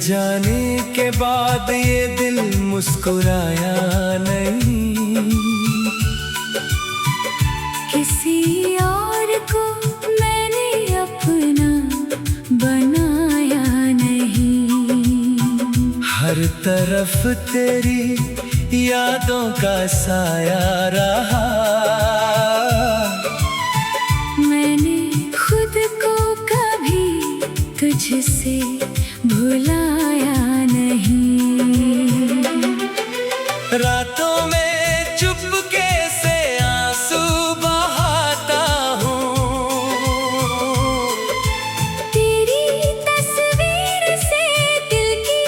जाने के बाद ये दिल मुस्कुराया नहीं। किसी और को मैंने अपना बनाया नहीं। हर तरफ तेरी यादों का साया रहा। मैंने खुद को कभी तुझसे भुलाया नहीं। रातों में चुपके से आंसू बहाता हूँ। तेरी तस्वीर से दिल की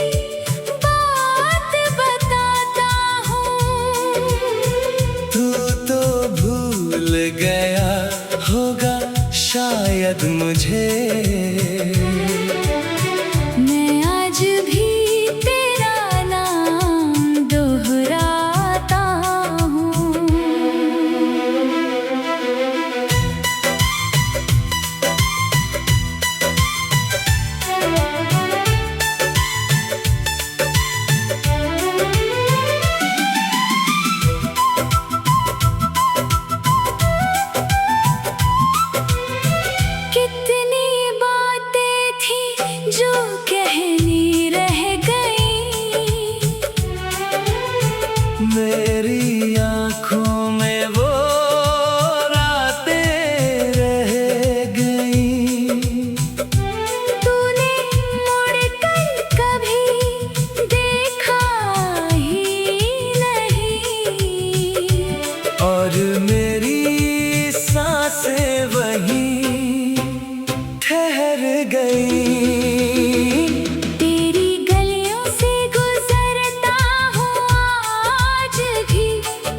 बात बताता हूँ। तू तो भूल गया होगा शायद मुझे। मैं आज भी तेरा नाम दोहराता हूँ। कितनी बातें थी जो कहनी रह गई। मेरी आँखों में वो रातें रह गई। तूने मुड़कर कभी देखा ही नहीं। और मेरी सांसें वहीं ठहर गई। तेरी गलियों से गुजरता हूँ आज भी।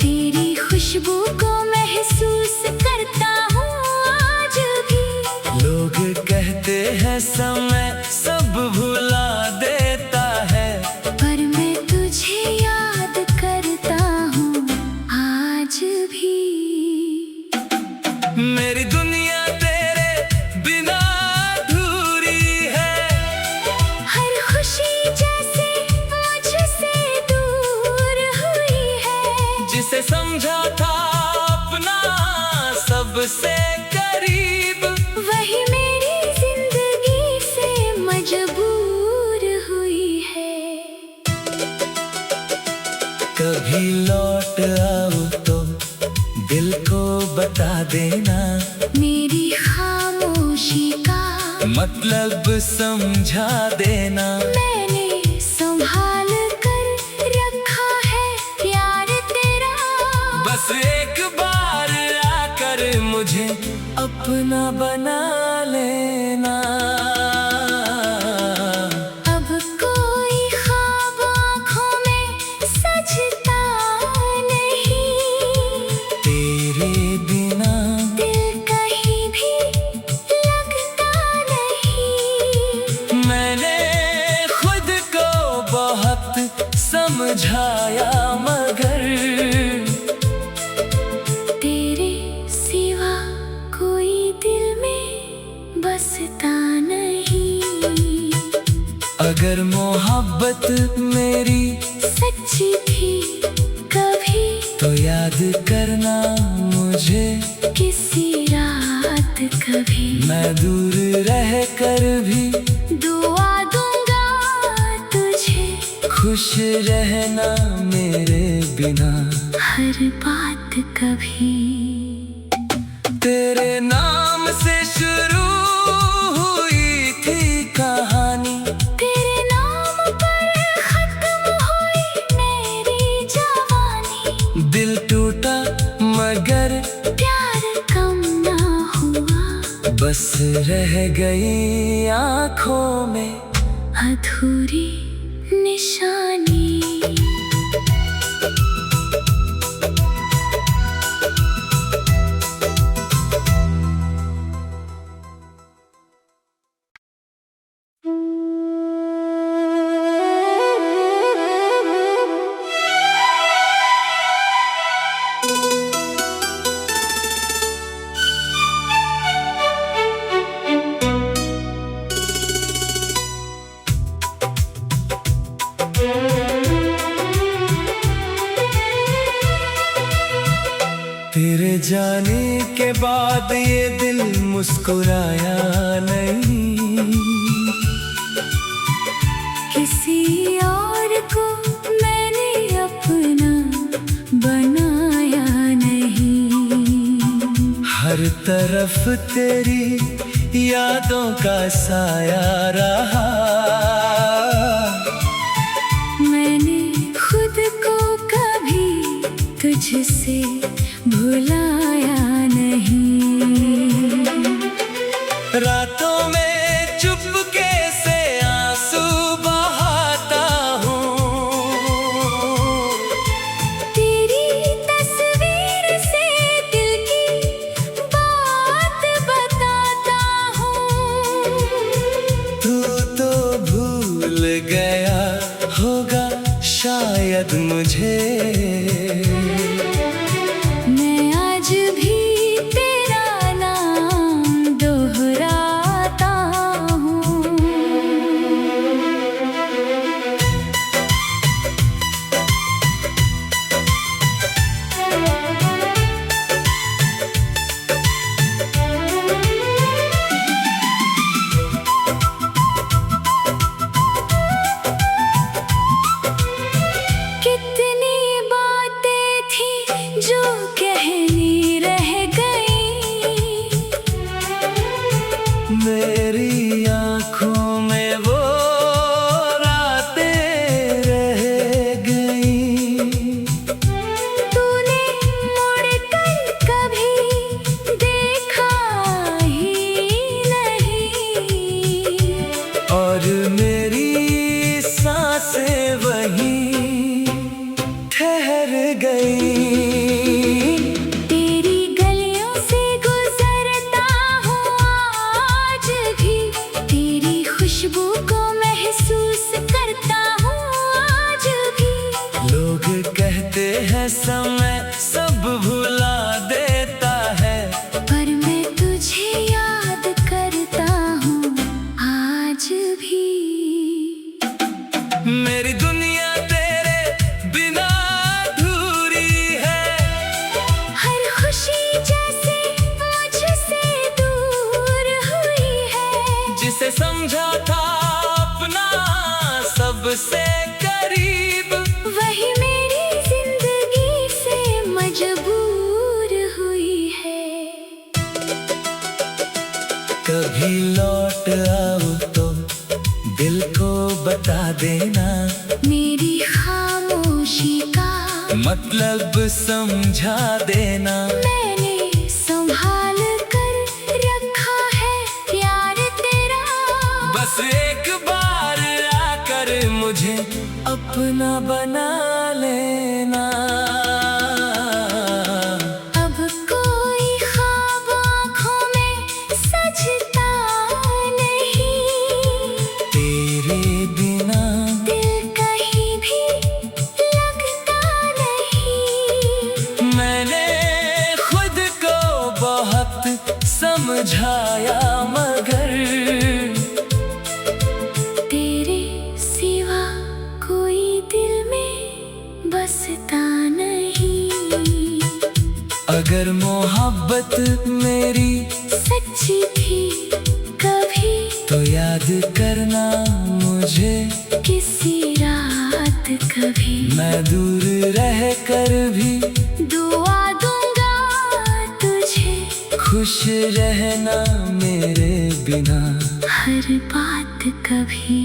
तेरी खुशबू को महसूस करता हूँ आज भी। लोग कहते हैं समय सब भुला देता है, पर मैं तुझे याद करता हूँ आज भी। मेरी दुनिया तेरे बिना अधूरी है। हर खुशी जैसे मुझसे दूर हुई है। जिसे समझा था अपना सबसे करीब, वही मेरी जिंदगी से मजबूर हुई है। कभी लौट आओ तो दिल को बता देना। मेरी खामोशी का मतलब समझा देना। मैंने संभाल कर रखा है प्यार तेरा। बस एक बार आकर मुझे अपना बना लेना। अब कोई ख्वाब आँखों में सजता नहीं। तेरे बिना दिल कहीं भी लगता नहीं। मैंने खुद को बहुत समझाया मगर तेरे सिवा कोई दिल में बसता नहीं। अगर मोहब्बत मेरी सच्ची थी कभी तो याद करना मुझे। किसी रात कभी मैं दूर रह कर भी दुआ दूंगा तुझे। खुश रहना मेरे बिना। हर बात कभी तेरे नाम से शुरू हुई थी कहानी। तेरे नाम पर खत्म हुई मेरी जवानी। दिल टूटा मगर प्यार कम ना हुआ। बस रह गई आँखों में अधूरी निशानी। तेरे जाने के बाद ये दिल मुस्कुराया नहीं, किसी और को मैंने अपना बनाया नहीं। हर तरफ तेरी यादों का साया रहा, मैंने खुद को कभी तुझसे भुलाया नहीं। रातों में चुपके से आंसू बहाता हूँ, तेरी तस्वीर से दिल की बात बताता हूँ। तू तो भूल गया होगा शायद मुझे, मैं आज भी तेरा नाम दोहराता हूँ। कितनी बातें थी जो कहनी रह गई, मेरी आँखों में वो रातें रह गई। तूने मुड़कर कभी देखा ही नहीं, और मेरी सांसें वहीं ठहर गई। तेरी गलियों से गुजरता हूँ आज भी, तेरी खुशबू को महसूस करता हूँ आज भी। लोग कहते हैं समय सब भुला देता है, पर मैं तुझे याद करता हूँ आज भी। मेरी दुनिया तेरे बिना अधूरी है, हर खुशी जैसे मुझसे दूर हुई है, जिसे समझा था अपना सबसे करीब, वही मेरी जिंदगी से मजबूर हुई है। कभी लौट आओ तो दिल को बता देना, मेरी खामोशी का मतलब समझा देना। मैंने संभाल कर रखा है प्यार तेरा, बस एक बार आकर मुझे अपना बना लेना। अब कोई ख्वाब आँखों में सजता नहीं, तेरे बिना दिल कहीं भी लगता नहीं। मैंने खुद को बहुत समझाया, मगर तेरे सिवा कोई दिल में बसता नहीं। अगर मोहब्बत मेरी सच्ची थी कभी, तो याद करना मुझे किसी रात कभी। मैं दूर रह कर भी दुआ दूंगा तुझे, खुश रहना मेरे बिना। हर बात कभी।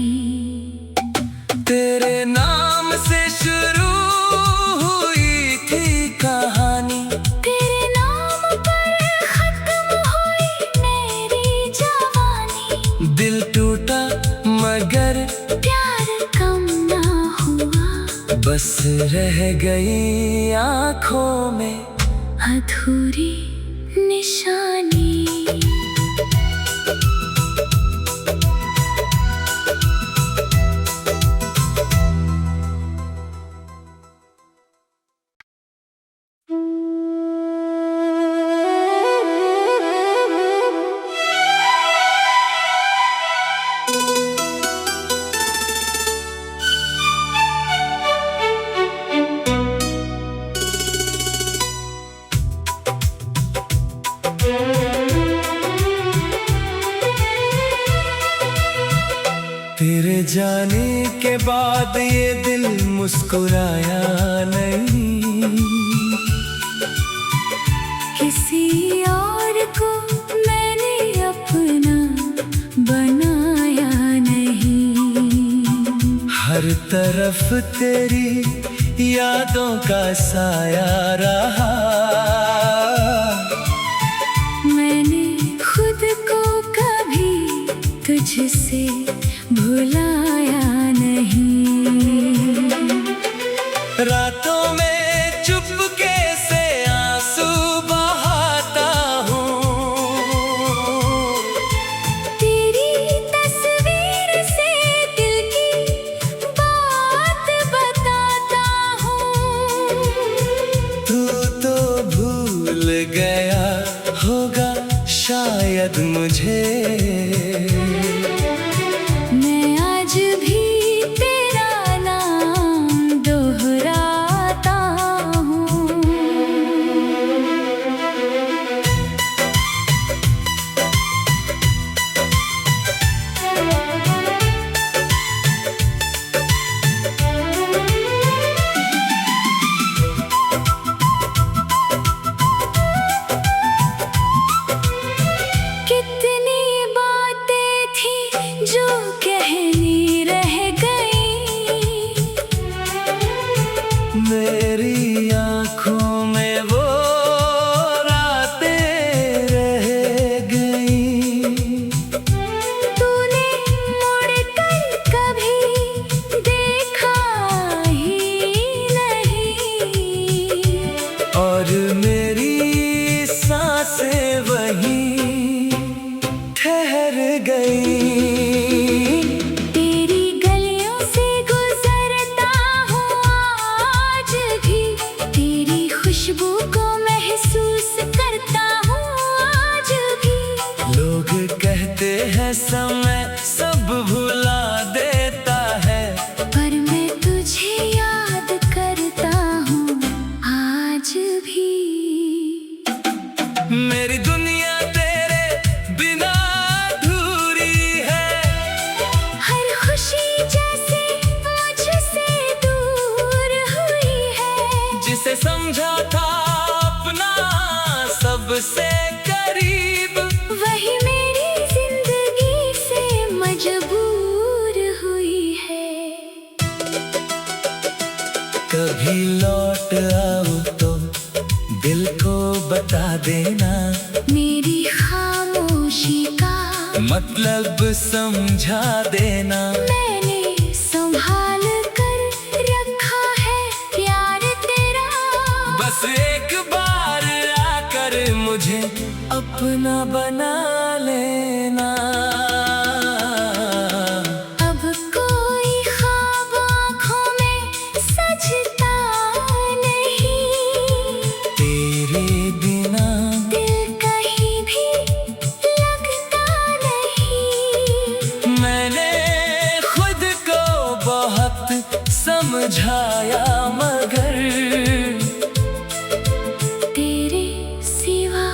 तेरे नाम से शुरू हुई थी कहानी, तेरे नाम पर खत्म हुई मेरी जवानी। दिल टूटा मगर प्यार कम ना हुआ, बस रह गई आँखों में अधूरी निशानी। जाने के बाद ये दिल मुस्कुराया नहीं। किसी और को मैंने अपना बनाया नहीं। हर तरफ तेरी यादों का साया रहा। मैंने खुद को कभी तुझसे भुलाया नहीं। रातों में चुपके से आंसू बहाता हूँ। तेरी तस्वीर से दिल की बात बताता हूँ। तू तो भूल गया होगा शायद मुझे। मैं आज भी तेरा नाम दोहराता हूँ। कितनी बातें थी जो कहनी रह गई। मेरी आँखों में वो रातें रह गई। तूने मुड़कर कभी देखा ही नहीं। और मेरी सांसें वहीं ठहर गई। तेरी गलियों से गुजरता हूँ आज भी। तेरी खुशबू को महसूस करता हूँ आज भी। लोग कहते हैं समय सब भुला देता है, पर मैं तुझे याद करता हूँ आज भी। मेरी दुनिया तेरे बिना अधूरी है। हर खुशी जैसे मुझसे दूर हुई है। जिसे समझा था अपना सबसे करीब, वही मेरी जिंदगी से मजबूर हुई है। कभी लौट आओ तो दिल को बता देना। मेरी खामोशी का मतलब समझा देना। मैंने संभाल कर रखा है प्यार तेरा। बस एक बार आकर मुझे अपना बना लेना। अब कोई ख्वाब आँखों में सजता नहीं। तेरे बिना दिल कहीं भी लगता नहीं। मैंने खुद को बहुत समझाया मगर तेरे सिवा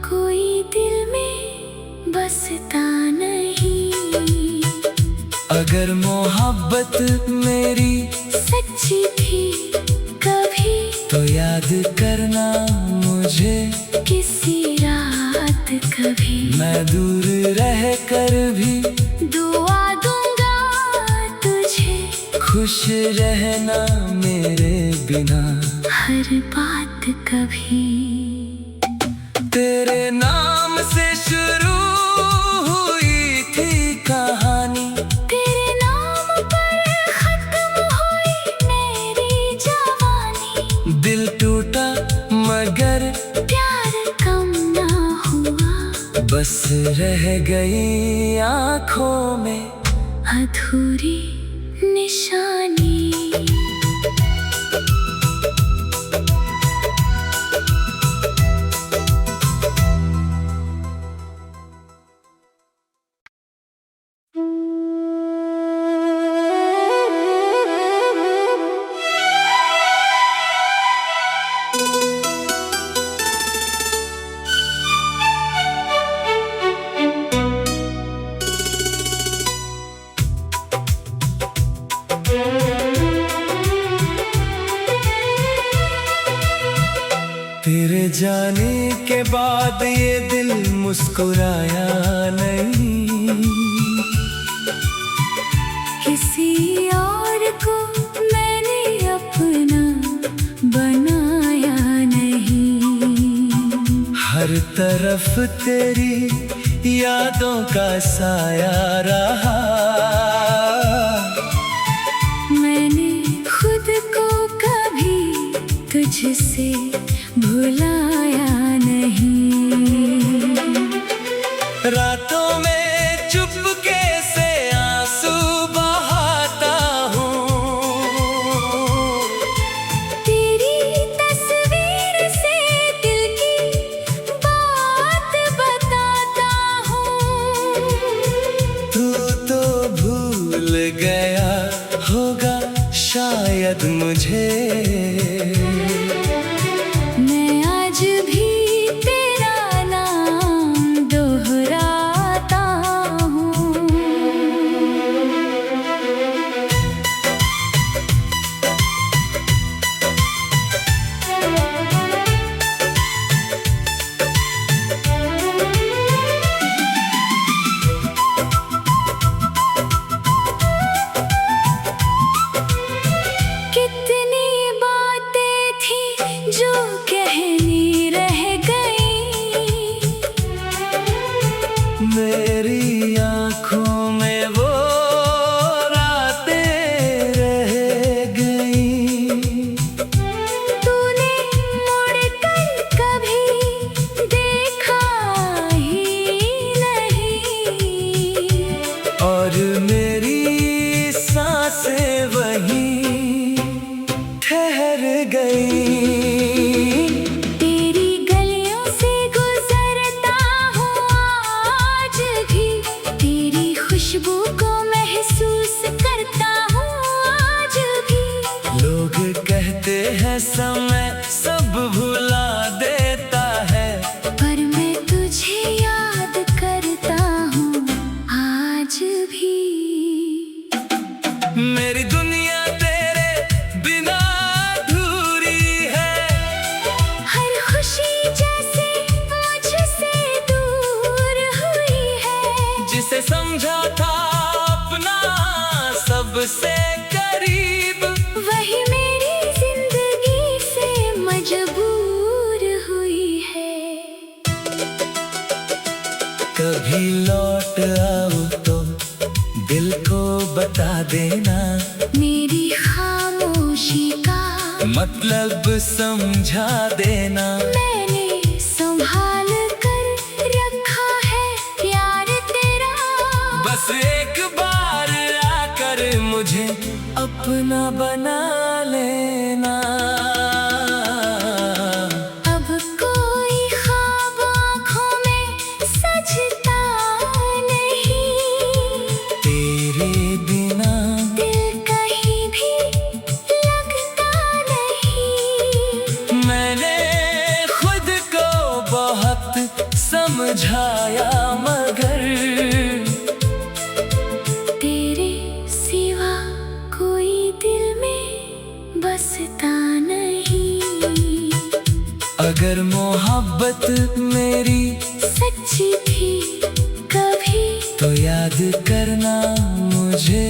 कोई दिल में बसता नहीं। अगर मोहब्बत मेरी सच्ची थी कभी तो याद करना मुझे। किसी रात कभी मैं दूर रह कर भी दुआ दूंगा तुझे। खुश रहना मेरे बिना। हर बात कभी तेरे नाम से शुरू हुई थी कहानी। तेरे नाम पर खत्म हुई मेरी जवानी। दिल टूटा मगर प्यार कम ना हुआ। बस रह गई आँखों में अधूरी निशानी। तेरे जाने के बाद ये दिल मुस्कुराया नहीं। किसी और को मैंने अपना बनाया नहीं। हर तरफ तेरी यादों का साया रहा। मैंने खुद को कभी तुझसे भुलाया नहीं। रातों में चुपके से आंसू बहाता हूँ। तेरी तस्वीर से दिल की बात बताता हूँ। तू तो भूल गया होगा शायद मुझे। मैं आज भी तेरा नाम दोहराता हूँ। कितनी बातें थी जो कहनी रह गई। मेरी आँखों में वो रातें रह गई। तूने मुड़कर कभी देखा ही नहीं। और मेरी सांसें वहीं ठहर गई। तेरी गलियों से गुजरता हूँ आज भी। तेरी खुशबू को महसूस करता हूँ आज भी। लोग कहते हैं समय सब भुला देता है, पर मैं तुझे याद करता हूँ आज भी। मेरी दुनिया तेरे बिना अधूरी है। हर खुशी जैसे मुझसे दूर हुई है। जिसे समझा था अपना सबसे करीब, वही मेरी जिंदगी से मजबूर हुई है। कभी लौट आओ तो दिल को बता देना। मेरी खामोशी का मतलब समझा देना। मैंने संभाल कर रखा है प्यार तेरा। बस एक बार आकर मुझे अपना बना लेना। अब कोई ख्वाब आँखों में सजता नहीं। तेरे बिना दिल कहीं भी लगता नहीं। मैंने खुद को बहुत समझाया मगर तेरे सिवा कोई दिल में बसता नहीं। अगर मोहब्बत मेरी सच्ची थी कभी तो याद करना मुझे।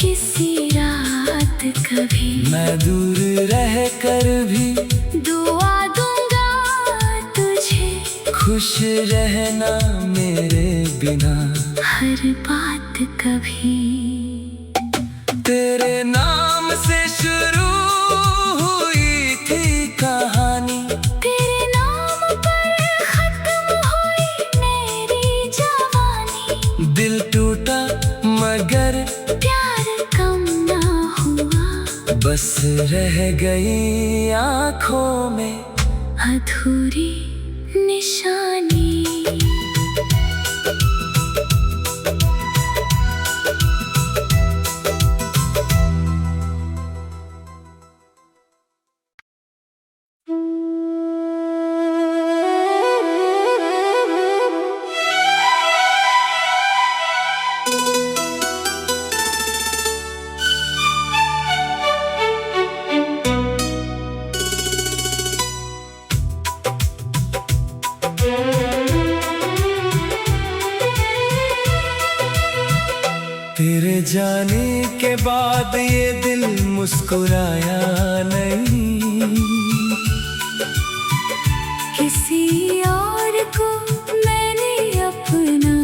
किसी रात कभी मैं दूर रह कर भी दुआ दूंगा तुझे। खुश रहना मेरे बिना। हर बात कभी तेरे नाम से शुरू हुई थी कहानी। तेरे नाम पर खत्म हुई मेरी जवानी। दिल टूटा मगर प्यार कम ना हुआ। बस रह गई आँखों में अधूरी निशानी। जाने के बाद ये दिल मुस्कुराया नहीं। किसी और को मैंने अपना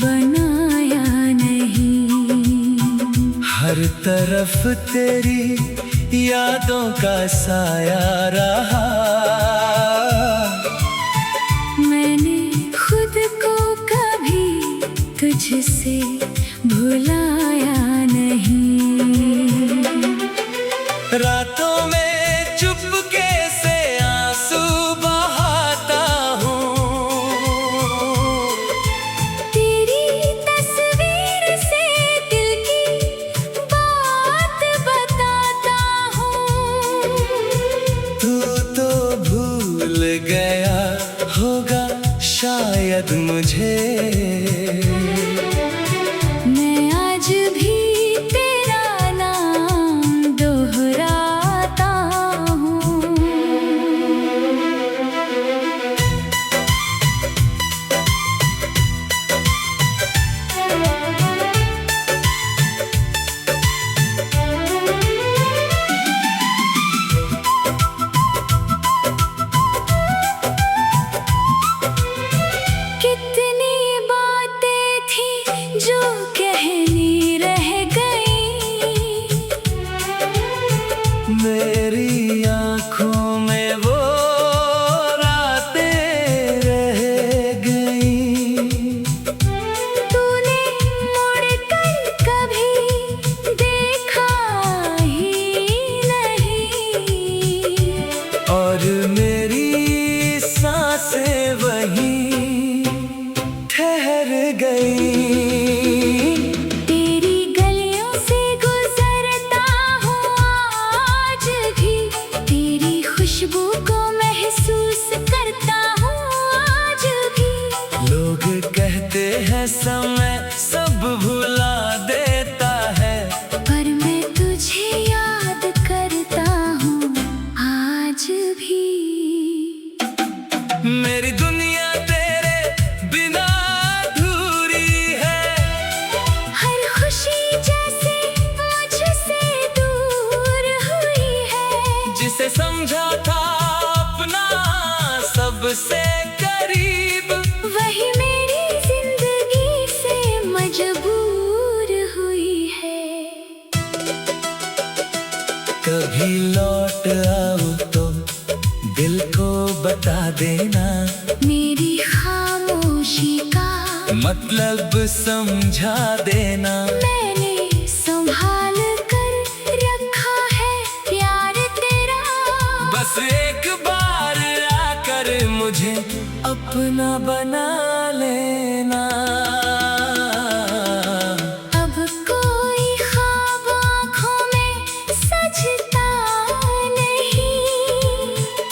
बनाया नहीं। हर तरफ तेरी यादों का साया रहा। मैंने खुद को कभी तुझसे भुलाया नहीं। रातों में चुपके से आंसू बहाता हूँ। तेरी तस्वीर से दिल की बात बताता हूँ। तू तो भूल गया होगा शायद मुझे। मैं आज भी तेरा नाम दोहराता हूँ। कितनी बातें थी जो कहनी रह गई। मेरी आँखों में वो रातें रह गई। तूने मुड़कर कभी देखा ही नहीं। और मेरी सांसें वहीं ठहर गई। तेरी गलियों से गुजरता हूँ आज भी। तेरी खुशबू को महसूस करता हूँ आज भी। लोग कहते हैं समय सब भुला देता है, पर मैं तुझे याद करता हूँ आज भी। मेरी दुनिया तेरे बिना अधूरी है। हर खुशी जैसे मुझसे दूर हुई है। जिसे समझा था अपना सबसे करीब, वही मेरी जिंदगी से मजबूर हुई है। कभी लौट आओ तो दिल को बता देना। मेरी खामोशी का मतलब समझा देना। मैंने संभाल कर रखा है प्यार तेरा। बस एक बार आकर मुझे अपना बना लेना। अब कोई ख्वाब आँखों में सजता नहीं।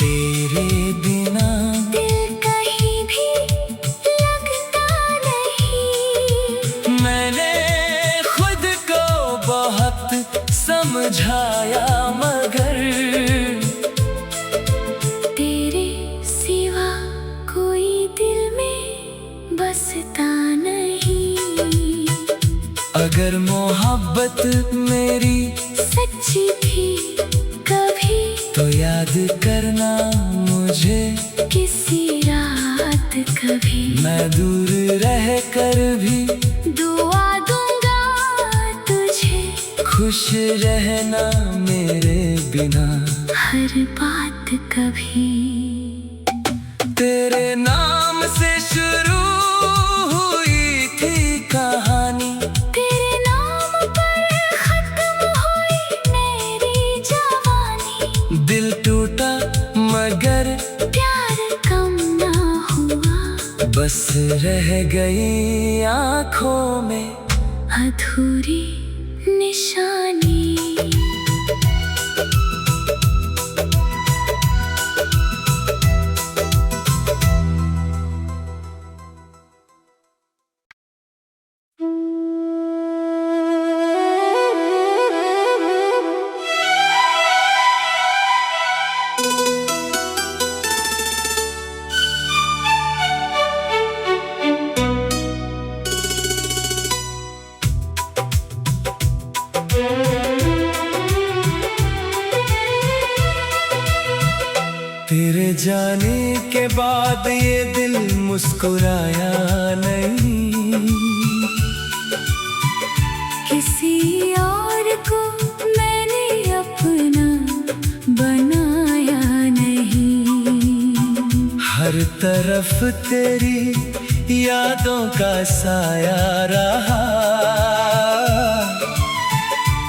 तेरे बिना दिल कहीं भी लगता नहीं। मैंने खुद को बहुत समझाया मगर तेरे सिवा कोई दिल में बसता नहीं। अगर मोहब्बत मेरी सच्ची थी कभी तो याद करना मुझे। किसी रात कभी मैं दूर रह कर भी दुआ दूंगा तुझे। खुश रहना मेरे बिना। हर बात कभी तेरे नाम से शुरू हुई थी कहानी। तेरे नाम पर खत्म हुई मेरी जवानी। दिल टूटा मगर प्यार कम ना हुआ। बस रह गई आँखों में अधूरी निशानी। के बाद ये दिल मुस्कुराया नहीं। किसी और को मैंने अपना बनाया नहीं। हर तरफ तेरी यादों का साया रहा।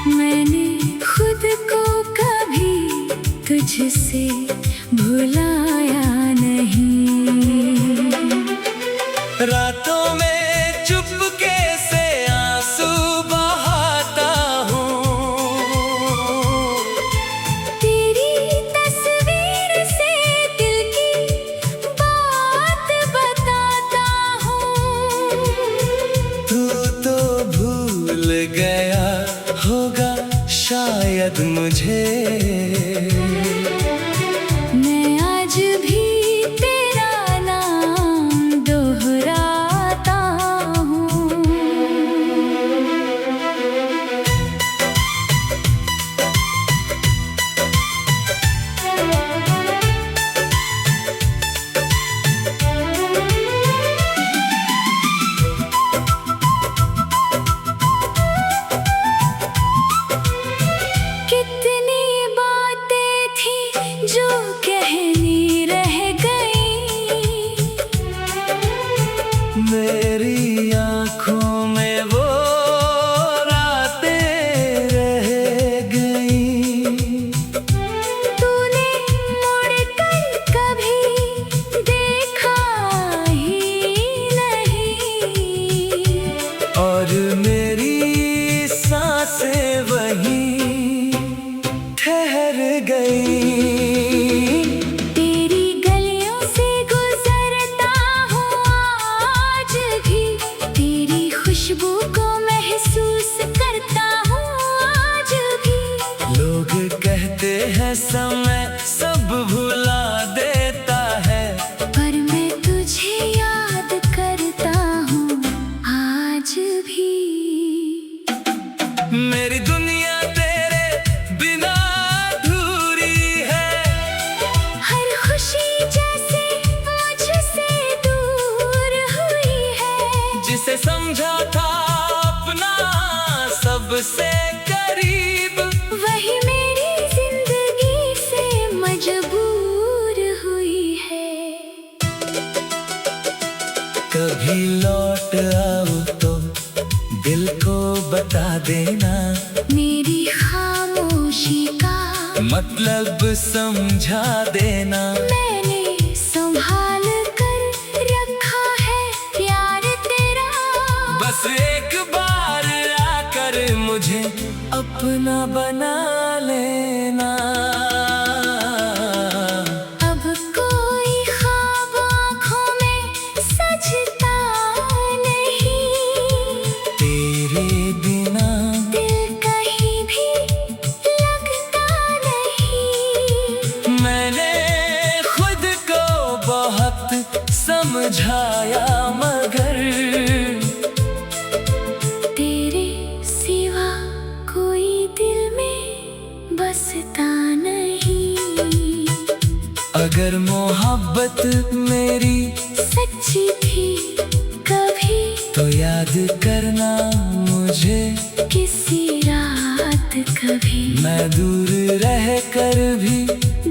मैंने खुद को कभी तुझसे भुलाया नहीं। रातों में चुपके से आंसू बहाता हूँ। तेरी तस्वीर से दिल की बात बताता हूँ। तू तो भूल गया होगा शायद मुझे। मैं आज भी तेरा नाम दोहराता हूँ। कितनी बातें थी जो कहनी रह गई। मेरी आँखों में वो रातें रह गई। तूने मुड़कर कभी देखा ही नहीं। और मेरी सांसें वहीं ठहर गई। तेरी गलियों से गुजरता हूँ आज भी। तेरी खुशबू को महसूस करता हूँ आज भी। लोग कहते हैं समय सब भुला देता है, पर मैं तुझे याद करता हूँ आज भी। मेरी दुनिया तेरे बिना अधूरी है। हर खुशी जैसे मुझसे दूर हुई है। जिसे समझा था अपना सबसे करीब, वही मेरी जिंदगी से मजबूर हुई है। कभी लौट आओ तो दिल को बता देना। मेरी खामोशी का मतलब समझा देना। मैंने संभाल कर रखा है प्यार तेरा। बस एक बार आकर मुझे अपना बना लेना। अब कोई ख्वाब आँखों में सजता नहीं। तेरे बिना दिल कहीं भी लगता नहीं। मैंने खुद को बहुत समझाया मगर तेरे सिवा कोई दिल में बसता नहीं। अगर मोहब्बत मेरी सच्ची थी कभी तो याद करना मुझे। किसी रात कभी मैं दूर रह कर भी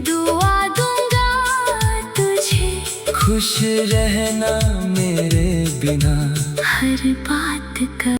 दुआ दूंगा तुझे। खुश रहना मेरे बिना। हर बात का